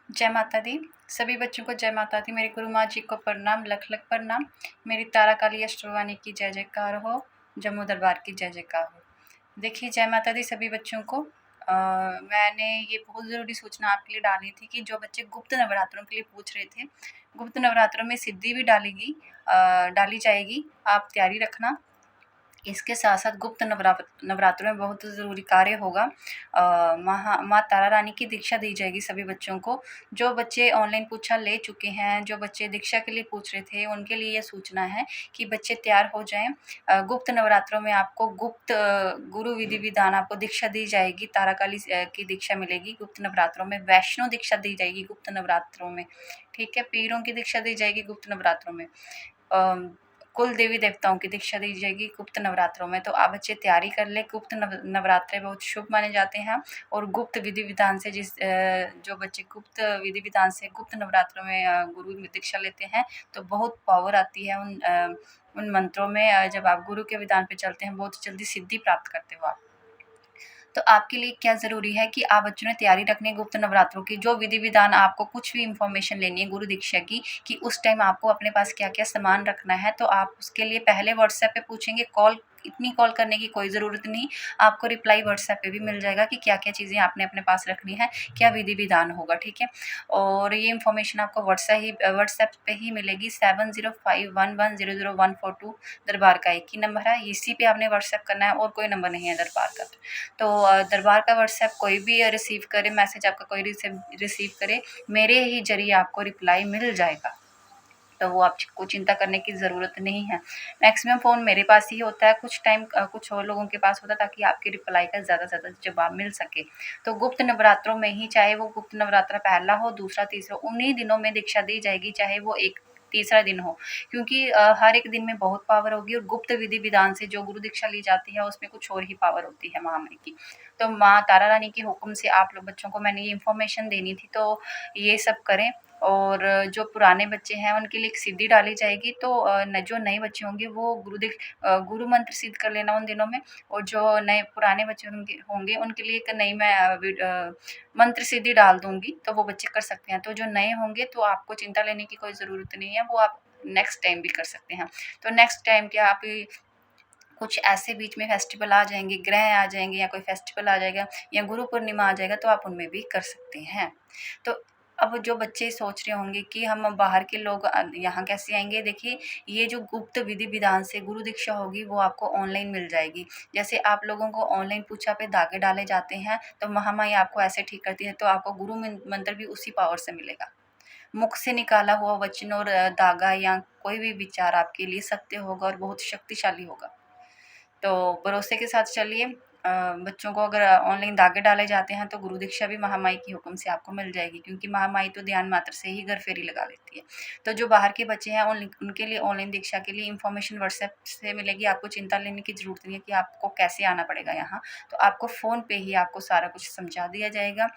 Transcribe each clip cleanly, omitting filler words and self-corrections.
जय माता दी। सभी बच्चों को जय माता दी। मेरी गुरु माँ जी को प्रणाम, लख लख प्रणाम। मेरी तारा काली अष्टवाणी की जय जयकार हो, जम्मू दरबार की जय जयकार हो। देखिए, जय माता दी सभी बच्चों को। मैंने ये बहुत ज़रूरी सूचना आपके लिए डाली थी कि जो बच्चे गुप्त नवरात्रों के लिए पूछ रहे थे, गुप्त नवरात्रों में सिद्धि भी डाली जाएगी। आप तैयारी रखना। इसके साथ-साथ गुप्त नवरात्रों में बहुत ज़रूरी कार्य होगा। माँ तारा रानी की दीक्षा दी जाएगी सभी बच्चों को। जो बच्चे ऑनलाइन पूछा ले चुके हैं, जो बच्चे दीक्षा के लिए पूछ रहे थे, उनके लिए ये सूचना है कि बच्चे तैयार हो जाएँ। गुप्त नवरात्रों में आपको गुप्त गुरु विधि-विधान आपको दीक्षा दी जाएगी। तारा काली की दीक्षा मिलेगी गुप्त नवरात्रों में। वैष्णो दीक्षा दी जाएगी गुप्त नवरात्रों में, ठीक है? पीरों की दीक्षा दी जाएगी गुप्त नवरात्रों में। कुल देवी देवताओं की दीक्षा दी जाएगी गुप्त नवरात्रों में। तो आप बच्चे तैयारी कर लें। गुप्त नवरात्रे बहुत शुभ माने जाते हैं और गुप्त विधि विधान से जो बच्चे गुप्त विधि विधान से गुप्त नवरात्रों में गुरु दीक्षा लेते हैं तो बहुत पावर आती है उन मंत्रों में। जब आप गुरु के विधान पे चलते हैं बहुत जल्दी सिद्धि प्राप्त करते हो आप। तो आपके लिए क्या ज़रूरी है कि आप बच्चों ने तैयारी रखनी है गुप्त नवरात्रों की। जो विधि विधान आपको कुछ भी इन्फॉर्मेशन लेनी है गुरु दीक्षा की कि उस टाइम आपको अपने पास क्या-क्या सामान रखना है, तो आप उसके लिए पहले व्हाट्सएप पे पूछेंगे। इतनी कॉल करने की कोई ज़रूरत नहीं। आपको रिप्लाई व्हाट्सएप पे भी मिल जाएगा कि क्या-क्या चीज़ें आपने अपने पास रखनी है, क्या विधि विधान होगा, ठीक है? और ये इन्फॉर्मेशन आपको व्हाट्सएप पे ही मिलेगी। 7051100142 दरबार का एक ही नंबर है। इसी पे आपने व्हाट्सएप करना है और कोई नंबर नहीं है दरबार का। तो दरबार का व्हाट्सएप कोई भी रिसीव करे, मैसेज आपका कोई रिसीव करे, मेरे ही ज़रिए आपको रिप्लाई मिल जाएगा। तो वो आपको चिंता करने की ज़रूरत नहीं है। मैक्सिमम फ़ोन मेरे पास ही होता है, कुछ टाइम कुछ और लोगों के पास होता है ताकि आपकी रिप्लाई का ज़्यादा से ज़्यादा जवाब मिल सके। तो गुप्त नवरात्रों में ही, चाहे वो गुप्त नवरात्रा पहला हो, दूसरा, तीसरा, उन्हीं दिनों में दीक्षा दी जाएगी, चाहे वो एक तीसरा दिन हो। क्योंकि हर एक दिन में बहुत पावर होगी और गुप्त विधि विधान से जो गुरु दीक्षा ली जाती है उसमें कुछ और ही पावर होती है महामाई की। तो माँ तारा रानी के हुक्म से आप लोग बच्चों को मैंने ये इन्फॉर्मेशन देनी थी, तो ये सब करें। और जो पुराने बच्चे हैं उनके लिए एक सिद्धि डाली जाएगी। तो जो नए बच्चे होंगे वो गुरु मंत्र सिद्ध कर लेना उन दिनों में। और जो नए पुराने बच्चे होंगे उनके लिए एक नई मैं मंत्र सिद्धि डाल दूँगी, तो वो बच्चे कर सकते हैं। तो जो नए होंगे तो आपको चिंता लेने की कोई ज़रूरत नहीं है, वो आप नेक्स्ट टाइम भी कर सकते हैं। तो नेक्स्ट टाइम क्या, आप कुछ ऐसे बीच में फेस्टिवल आ जाएँगे, ग्रह आ जाएँगे या कोई फेस्टिवल आ जाएगा या गुरु पूर्णिमा आ जाएगा, तो आप उनमें भी कर सकते हैं। तो अब जो बच्चे सोच रहे होंगे कि हम बाहर के लोग यहाँ कैसे आएँगे? देखिए, ये जो गुप्त विधि विधान से गुरु दीक्षा होगी वो आपको ऑनलाइन मिल जाएगी। जैसे आप लोगों को ऑनलाइन पूजा पे धागे डाले जाते हैं, तो महामाई आपको ऐसे ठीक करती है, तो आपको गुरु मंत्र भी उसी पावर से मिलेगा। मुख से निकाला हुआ वचन और धागा या कोई भी विचार आपके लिए सत्य होगा और बहुत शक्तिशाली होगा। तो भरोसे के साथ चलिए। बच्चों को अगर ऑनलाइन धागे डाले जाते हैं तो गुरु दीक्षा भी महामाई के हुक्म से आपको मिल जाएगी, क्योंकि महामाई तो ध्यान मात्र से ही घर फेरी लगा लेती है। तो जो बाहर के बच्चे हैं उनके लिए ऑनलाइन दीक्षा के लिए इन्फॉर्मेशन व्हाट्सएप से मिलेगी। आपको चिंता लेने की ज़रूरत नहीं है कि आपको कैसे आना पड़ेगा यहाँ। तो आपको फ़ोन पे ही आपको सारा कुछ समझा दिया जाएगा।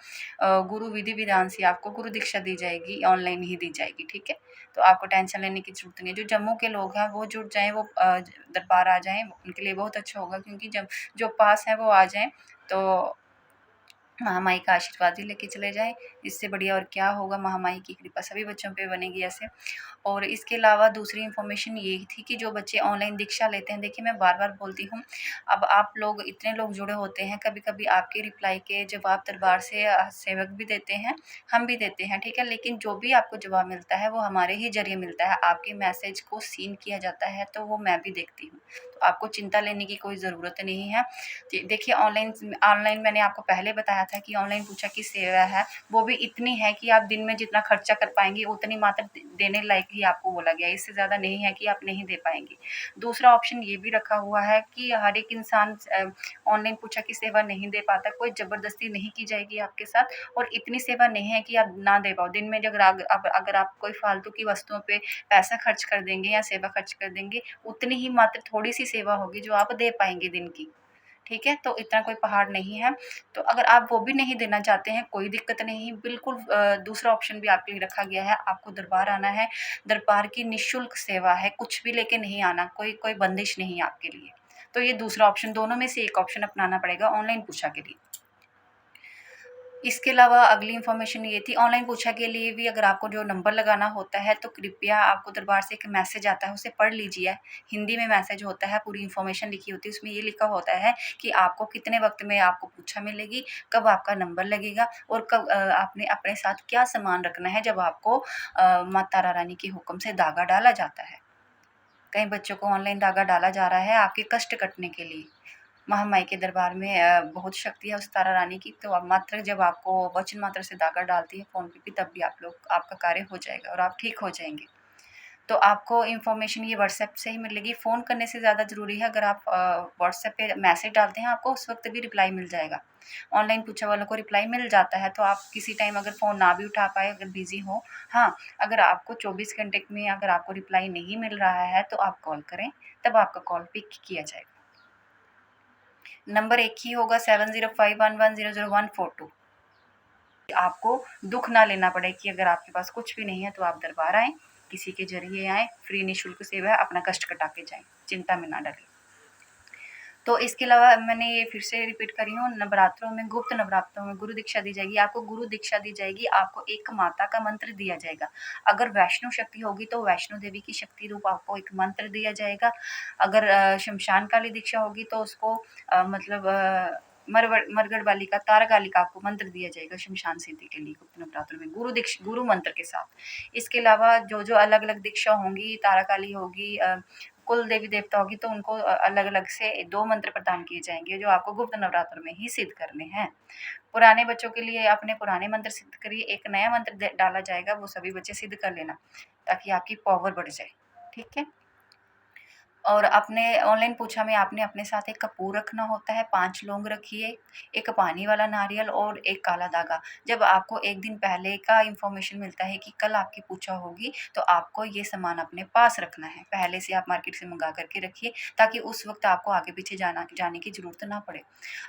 गुरु विधि विधान से आपको गुरु दीक्षा दी जाएगी, ऑनलाइन ही दी जाएगी, ठीक है? तो आपको टेंशन लेने की ज़रूरत नहीं है। जो जम्मू के लोग हैं वो जुड़ जाएँ, वो दरबार आ जाएँ, उनके लिए बहुत अच्छा होगा, क्योंकि जब जो पास हैं वो आ जाएँ तो महामाई का आशीर्वाद ही लेके चले जाएँ। इससे बढ़िया और क्या होगा? महामाई की कृपा सभी बच्चों पे बनेगी ऐसे। और इसके अलावा दूसरी इन्फॉर्मेशन ये थी कि जो बच्चे ऑनलाइन दीक्षा लेते हैं, देखिए मैं बार-बार बोलती हूँ, अब आप लोग इतने लोग जुड़े होते हैं, कभी-कभी आपके रिप्लाई के जवाब दरबार से सेवक भी देते हैं, हम भी देते हैं, ठीक है? लेकिन जो भी आपको जवाब मिलता है वो हमारे ही ज़रिए मिलता है। आपके मैसेज को सीन किया जाता है तो वो मैं भी देखती हूँ। तो आपको चिंता लेने की कोई ज़रूरत नहीं है। देखिए, ऑनलाइन मैंने आपको पहले बताया था कि ऑनलाइन पूजा की सेवा है, वो भी इतनी है कि आप दिन में जितना खर्चा कर पाएँगे उतनी मात्र देने लायक ही आपको बोला गया है, इससे ज़्यादा नहीं है कि आप नहीं दे पाएँगे। दूसरा ऑप्शन ये भी रखा हुआ है कि हर एक इंसान ऑनलाइन पूजा की सेवा नहीं दे पाता, कोई ज़बरदस्ती नहीं की जाएगी आपके साथ, और इतनी सेवा नहीं है कि आप ना दे पाओ। दिन में अगर आप कोई फालतू की वस्तुओं पे पैसा खर्च कर देंगे या सेवा खर्च कर देंगे, उतनी ही मात्र थोड़ी-सी सेवा होगी जो आप दे पाएँगे दिन की। ठीक है? तो इतना कोई पहाड़ नहीं है। तो अगर आप वो भी नहीं देना चाहते हैं, कोई दिक्कत नहीं, बिल्कुल दूसरा ऑप्शन भी आपके लिए रखा गया है। आपको दरबार आना है, दरबार की निःशुल्क सेवा है, कुछ भी लेके नहीं आना, कोई कोई बंदिश नहीं है आपके लिए। तो ये दूसरा ऑप्शन, दोनों में से एक ऑप्शन अपनाना पड़ेगा ऑनलाइन पूजा के लिए। इसके अलावा अगली इन्फॉर्मेशन ये थी, ऑनलाइन पूछा के लिए भी अगर आपको जो नंबर लगाना होता है तो कृपया आपको दरबार से एक मैसेज आता है, उसे पढ़ लीजिए। हिंदी में मैसेज होता है, पूरी इन्फॉर्मेशन लिखी होती है, उसमें ये लिखा होता है कि आपको कितने वक्त में आपको पूछा मिलेगी, कब आपका नंबर लगेगा और कब आपने अपने साथ क्या सामान रखना है जब आपको माता तारा रानी के हुक्म से धागा डाला जाता है। कई बच्चों को ऑनलाइन धागा डाला जा रहा है आपके कष्ट कटने के लिए। महामाई के दरबार में बहुत शक्ति है उस तारा रानी की, तो अब मात्र जब आपको वचन मात्र से धागा डालती है फ़ोन पे भी, तब भी आपका कार्य हो जाएगा और आप ठीक हो जाएँगे। तो आपको इन्फॉर्मेशन ये व्हाट्सएप से ही मिलेगी। फ़ोन करने से ज़्यादा ज़रूरी है, अगर आप व्हाट्सएप पे मैसेज डालते हैं आपको उस वक़्त भी रिप्लाई मिल जाएगा। ऑनलाइन पूछा वालों को रिप्लाई मिल जाता है, तो आप किसी टाइम अगर फ़ोन ना भी उठा पाएँ, अगर बिज़ी हो, हाँ, अगर आपको 24 घंटे में अगर आपको रिप्लाई नहीं मिल रहा है तो आप कॉल करें, तब आपका कॉल पिक किया जाएगा। नंबर एक ही होगा 7051100142। आपको दुःख ना लेना पड़े कि अगर आपके पास कुछ भी नहीं है तो आप दरबार आएँ, किसी के ज़रिए आएँ, फ्री निःशुल्क सेवा है, अपना कष्ट कटा के जाएँ, चिंता में ना डरें। तो इसके अलावा मैंने ये फिर से रिपीट कर रही हूँ, नवरात्रों में, गुप्त नवरात्रों में गुरु दीक्षा दी जाएगी, आपको गुरु दीक्षा दी जाएगी, आपको एक माता का मंत्र दिया जाएगा। अगर वैष्णो शक्ति होगी तो वैष्णो देवी की शक्ति रूप आपको एक मंत्र दिया जाएगा। अगर शमशान काली दीक्षा होगी तो उसको मतलब मरगढ़ वाली का, तारा का आपको मंत्र दिया जाएगा शमशान सिद्धि के लिए गुप्त नवरात्रों में गुरु मंत्र के साथ। इसके अलावा जो अलग-अलग दीक्षा होंगी, तारा काली होगी, कुल देवी देवता होगी तो उनको अलग-अलग से 2 मंत्र प्रदान किए जाएँगे जो आपको गुप्त नवरात्र में ही सिद्ध करने हैं। पुराने बच्चों के लिए अपने पुराने मंत्र सिद्ध करिए, एक नया मंत्र डाला जाएगा, वो सभी बच्चे सिद्ध कर लेना ताकि आपकी पावर बढ़ जाए। ठीक है? और अपने ऑनलाइन पूछा में आपने अपने साथ एक कपूर रखना होता है, 5 लौंग रखिए, एक पानी वाला नारियल और एक काला धागा। जब आपको 1 दिन पहले का इन्फॉर्मेशन मिलता है कि कल आपकी पूछा होगी, तो आपको ये सामान अपने पास रखना है। पहले से आप मार्केट से मँगा कर के रखिए ताकि उस वक़्त आपको आगे-पीछे जाने की ज़रूरत ना पड़े।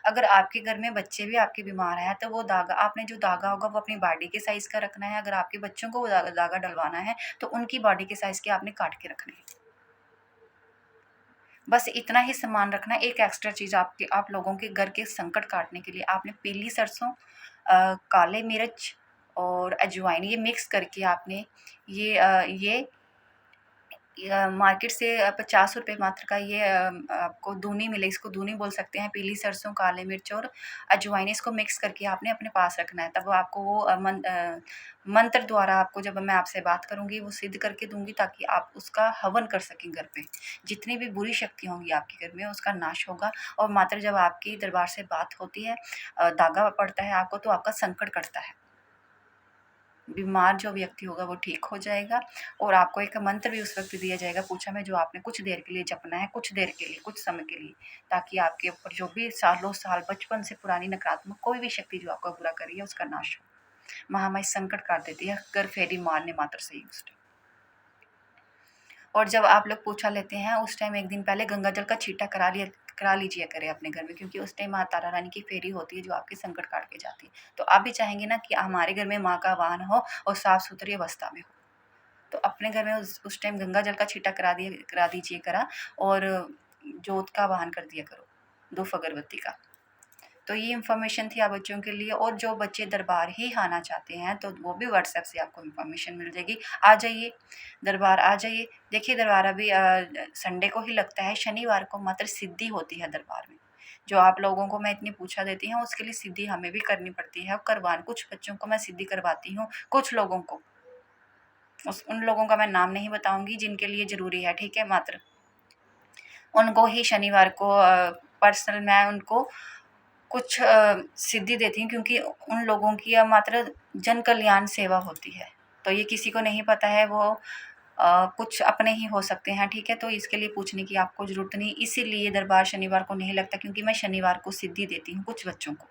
अगर आपके घर में बच्चे भी आपके बीमार हैं, तो वो धागा, आपने जो धागा होगा वो अपनी बॉडी के साइज़ का रखना है। अगर आपके बच्चों को वो धागा डलवाना है, तो उनकी बॉडी के साइज़ के आपने काट के रखने हैं। बस इतना ही सामान रखना है। एक एक्स्ट्रा चीज़ आप लोगों के घर के संकट काटने के लिए आपने पीली सरसों, काले मिर्च और अजवाइन, ये मिक्स करके आपने ये मार्केट से 50 रुपए मात्र का ये आपको धूनी मिले, इसको धूनी बोल सकते हैं। पीली सरसों, काले मिर्च और अजवाइन, इसको मिक्स करके आपने अपने पास रखना है। तब आपको वो मंत्र द्वारा, आपको जब मैं आपसे बात करूँगी वो सिद्ध करके दूँगी ताकि आप उसका हवन कर सकें घर पे। जितनी भी बुरी शक्ति होंगी आपके घर में उसका नाश होगा। और मात्र जब आपकी दरबार से बात होती है, धागा पड़ता है आपको, तो आपका संकट कटता है। बीमार जो व्यक्ति होगा वो ठीक हो जाएगा और आपको एक मंत्र भी उस वक़्त दिया जाएगा पूछा में, जो आपने कुछ देर के लिए जपना है, कुछ देर के लिए, कुछ समय के लिए, ताकि आपके ऊपर जो भी सालों साल बचपन से पुरानी नकारात्मक कोई भी शक्ति जो आपका बुरा कर रही है उसका नाश हो। महामाई संकट काट देती है घर फेरी मारने मात्र से ही उस टाइम। और जब आप लोग पूछा लेते हैं उस टाइम 1 दिन पहले गंगा जल का छींटा करा लीजिए करें अपने घर में, क्योंकि उस टाइम माँ तारा रानी की फेरी होती है जो आपके संकट काट के जाती है। तो आप भी चाहेंगे ना कि हमारे घर में माँ का वाहन हो और साफ-सुथरी अवस्था में हो। तो अपने घर में उस टाइम गंगा जल का छींटा करा दीजिए करा, और जोत का वाहन कर दिया करो, धूप अगरबत्ती का। तो ये इन्फॉर्मेशन थी आप बच्चों के लिए। और जो बच्चे दरबार ही आना चाहते हैं तो वो भी व्हाट्सएप से आपको इन्फॉर्मेशन मिल जाएगी। आ जाइए, दरबार आ जाइए। देखिए दरबार अभी संडे को ही लगता है, शनिवार को मात्र सिद्धि होती है दरबार में। जो आप लोगों को मैं इतनी पूछा देती हूँ उसके लिए सिद्धि हमें भी करनी पड़ती है, कुछ बच्चों को मैं सिद्धि करवाती हूँ, कुछ लोगों को, उन लोगों का मैं नाम नहीं बताऊँगी जिनके लिए ज़रूरी है, ठीक है? मात्र उनको ही शनिवार को पर्सनल मैं उनको कुछ सिद्धि देती हूँ, क्योंकि उन लोगों की मात्र जन कल्याण सेवा होती है। तो ये किसी को नहीं पता है, वो कुछ अपने ही हो सकते हैं, ठीक है? तो इसके लिए पूछने की आपको ज़रूरत नहीं, इसीलिए दरबार शनिवार को नहीं लगता, क्योंकि मैं शनिवार को सिद्धि देती हूँ कुछ बच्चों को।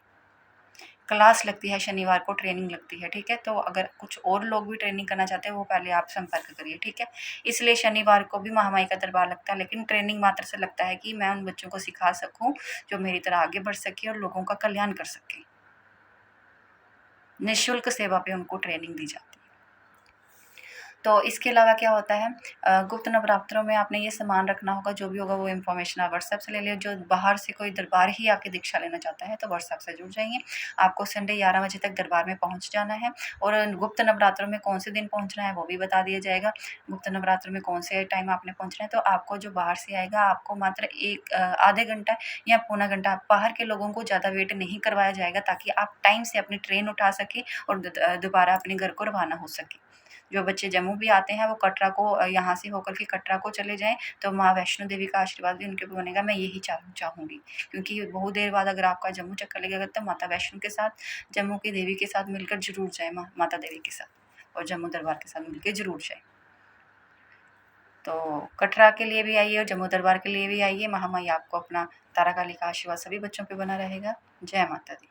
क्लास लगती है शनिवार को, ट्रेनिंग लगती है, ठीक है? तो अगर कुछ और लोग भी ट्रेनिंग करना चाहते हैं वो पहले आप संपर्क करिए, ठीक है? इसलिए शनिवार को भी महामाई का दरबार लगता है, लेकिन ट्रेनिंग मात्र से लगता है कि मैं उन बच्चों को सिखा सकूँ जो मेरी तरह आगे बढ़ सकें और लोगों का कल्याण कर सकें। निःशुल्क सेवा पे उनको ट्रेनिंग दी जाती है। तो इसके अलावा क्या होता है, गुप्त नवरात्रों में आपने ये सामान रखना होगा, जो भी होगा वो इन्फॉर्मेशन आप व्हाट्सएप से ले लियो। जो बाहर से कोई दरबार ही आके दीक्षा लेना चाहता है तो व्हाट्सएप से जुड़ जाइए। आपको संडे 11 बजे तक दरबार में पहुँच जाना है, और गुप्त नवरात्रों में कौन से दिन पहुँचना है वो भी बता दिया जाएगा। गुप्त नवरात्र में कौन से टाइम आपने पहुँचना है, तो आपको जो बाहर से आएगा आपको मात्र आधे घंटा या पौना घंटा, बाहर के लोगों को ज़्यादा वेट नहीं करवाया जाएगा, ताकि आप टाइम से अपनी ट्रेन उठा सकें और दोबारा अपने घर को रवाना हो सकें। जो बच्चे जम्मू भी आते हैं वो कटरा को यहाँ से होकर के कटरा को चले जाएँ, तो माँ वैष्णो देवी का आशीर्वाद भी उनके ऊपर बनेगा, मैं यही चाहूँगी। क्योंकि बहुत देर बाद अगर आपका जम्मू चक्कर लगेगा तो माता वैष्णो के साथ, जम्मू की देवी के साथ मिलकर ज़रूर जाएँ, माता देवी के साथ और जम्मू दरबार के साथ मिलके ज़रूर जाएँ। तो कटरा के लिए भी आइए और जम्मू दरबार के लिए भी आइए। महामाई आपको अपना तारा काली का आशीर्वाद सभी बच्चों पे बना रहेगा। जय माता दी।